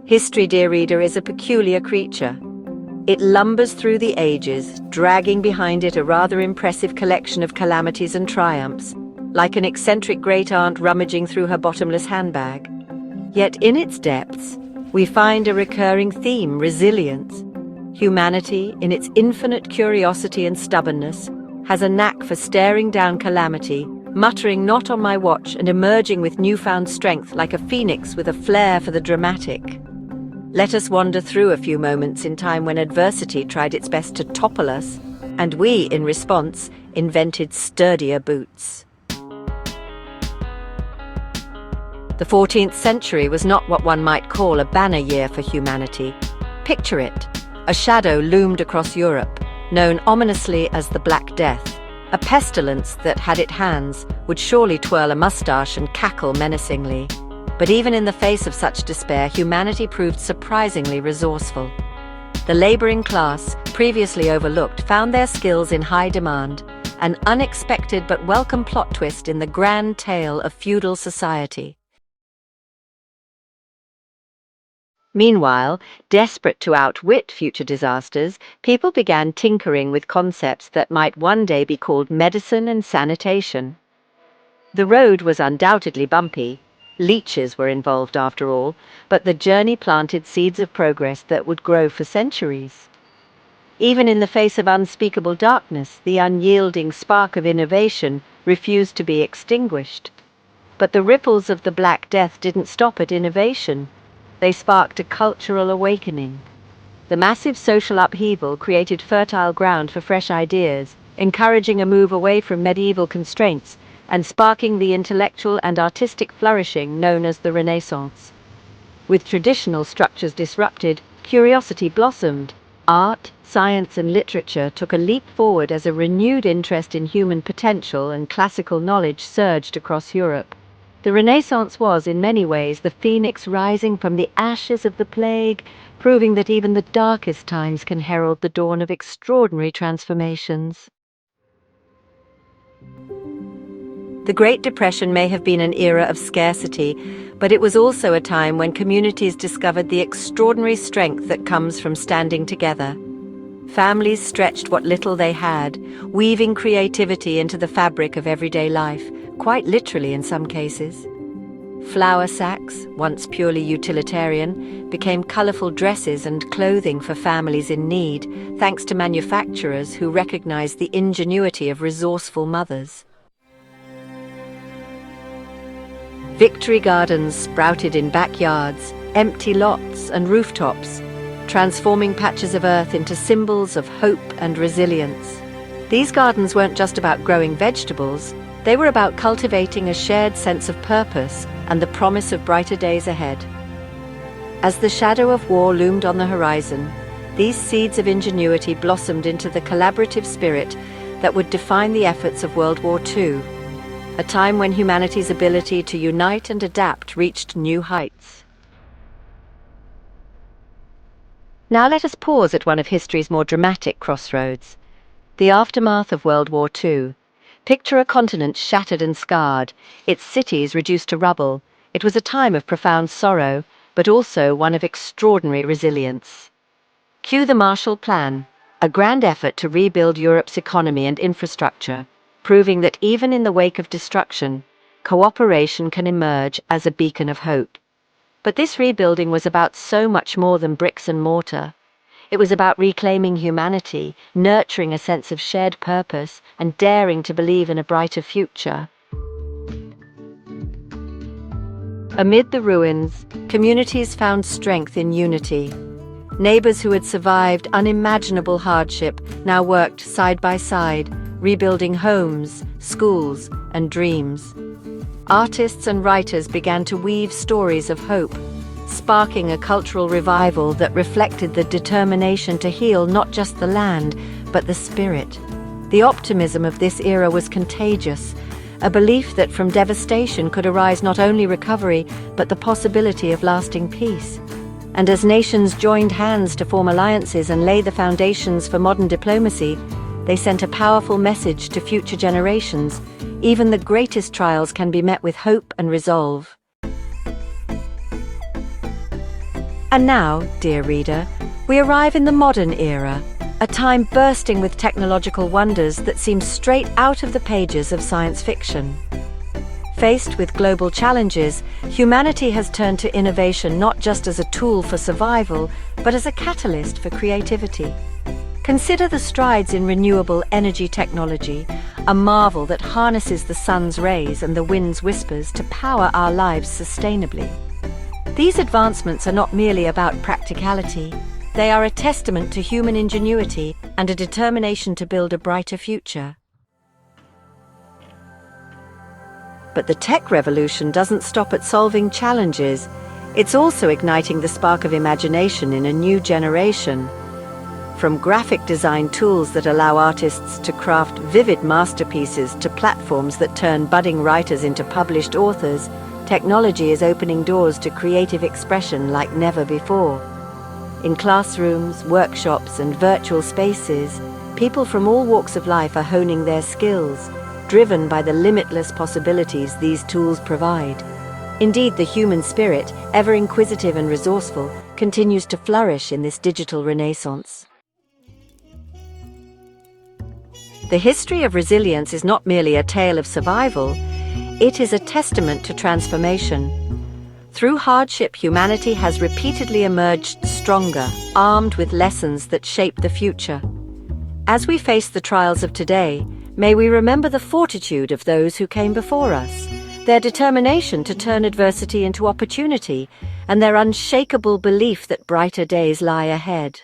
History, dear reader, is a peculiar creature. It lumbers through the ages, dragging behind it a rather impressive collection of calamities and triumphs, like an eccentric great-aunt rummaging through her bottomless handbag. Yet in its depths, we find a recurring theme: resilience. Humanity, in its infinite curiosity and stubbornness, has a knack for staring down calamity, muttering "not on my watch," and emerging with newfound strength like a phoenix with a flair for the dramatic. Let us wander through a few moments in time when adversity tried its best to topple us, and we, in response, invented sturdier boots. The 14th century was not what one might call a banner year for humanity. Picture it. A shadow loomed across Europe, known ominously as the Black Death. A pestilence that, had it hands, would surely twirl a moustache and cackle menacingly. But even in the face of such despair, humanity proved surprisingly resourceful. The laboring class, previously overlooked, found their skills in high demand, an unexpected but welcome plot twist in the grand tale of feudal society. Meanwhile, desperate to outwit future disasters, people began tinkering with concepts that might one day be called medicine and sanitation. The road was undoubtedly bumpy. Leeches were involved after all, but the journey planted seeds of progress that would grow for centuries. Even in the face of unspeakable darkness, the unyielding spark of innovation refused to be extinguished. But the ripples of the Black Death didn't stop at innovation. They sparked a cultural awakening. The massive social upheaval created fertile ground for fresh ideas, encouraging a move away from medieval constraints and sparking the intellectual and artistic flourishing known as the Renaissance. With traditional structures disrupted, curiosity blossomed. Art, science, and literature took a leap forward as a renewed interest in human potential and classical knowledge surged across Europe. The Renaissance was, in many ways, the phoenix rising from the ashes of the plague, proving that even the darkest times can herald the dawn of extraordinary transformations. The Great Depression may have been an era of scarcity, but it was also a time when communities discovered the extraordinary strength that comes from standing together. Families stretched what little they had, weaving creativity into the fabric of everyday life, quite literally in some cases. Flour sacks, once purely utilitarian, became colorful dresses and clothing for families in need, thanks to manufacturers who recognized the ingenuity of resourceful mothers. Victory gardens sprouted in backyards, empty lots and rooftops, transforming patches of earth into symbols of hope and resilience. These gardens weren't just about growing vegetables, they were about cultivating a shared sense of purpose and the promise of brighter days ahead. As the shadow of war loomed on the horizon, these seeds of ingenuity blossomed into the collaborative spirit that would define the efforts of World War II. A time when humanity's ability to unite and adapt reached new heights. Now let us pause at one of history's more dramatic crossroads. The aftermath of World War II. Picture a continent shattered and scarred, its cities reduced to rubble. It was a time of profound sorrow, but also one of extraordinary resilience. Cue the Marshall Plan, a grand effort to rebuild Europe's economy and infrastructure, proving that even in the wake of destruction, cooperation can emerge as a beacon of hope. But this rebuilding was about so much more than bricks and mortar. It was about reclaiming humanity, nurturing a sense of shared purpose, and daring to believe in a brighter future. Amid the ruins, communities found strength in unity. Neighbors who had survived unimaginable hardship now worked side by side, rebuilding homes, schools, and dreams. Artists and writers began to weave stories of hope, sparking a cultural revival that reflected the determination to heal not just the land, but the spirit. The optimism of this era was contagious, a belief that from devastation could arise not only recovery, but the possibility of lasting peace. And as nations joined hands to form alliances and lay the foundations for modern diplomacy, they sent a powerful message to future generations. Even the greatest trials can be met with hope and resolve. And now, dear reader, we arrive in the modern era, a time bursting with technological wonders that seem straight out of the pages of science fiction. Faced with global challenges, humanity has turned to innovation not just as a tool for survival, but as a catalyst for creativity. Consider the strides in renewable energy technology, a marvel that harnesses the sun's rays and the wind's whispers to power our lives sustainably. These advancements are not merely about practicality. They are a testament to human ingenuity and a determination to build a brighter future. But the tech revolution doesn't stop at solving challenges. It's also igniting the spark of imagination in a new generation. From graphic design tools that allow artists to craft vivid masterpieces to platforms that turn budding writers into published authors, technology is opening doors to creative expression like never before. In classrooms, workshops, and virtual spaces, people from all walks of life are honing their skills, driven by the limitless possibilities these tools provide. Indeed, the human spirit, ever inquisitive and resourceful, continues to flourish in this digital renaissance. The history of resilience is not merely a tale of survival, it is a testament to transformation. Through hardship, humanity has repeatedly emerged stronger, armed with lessons that shape the future. As we face the trials of today, may we remember the fortitude of those who came before us, their determination to turn adversity into opportunity, and their unshakable belief that brighter days lie ahead.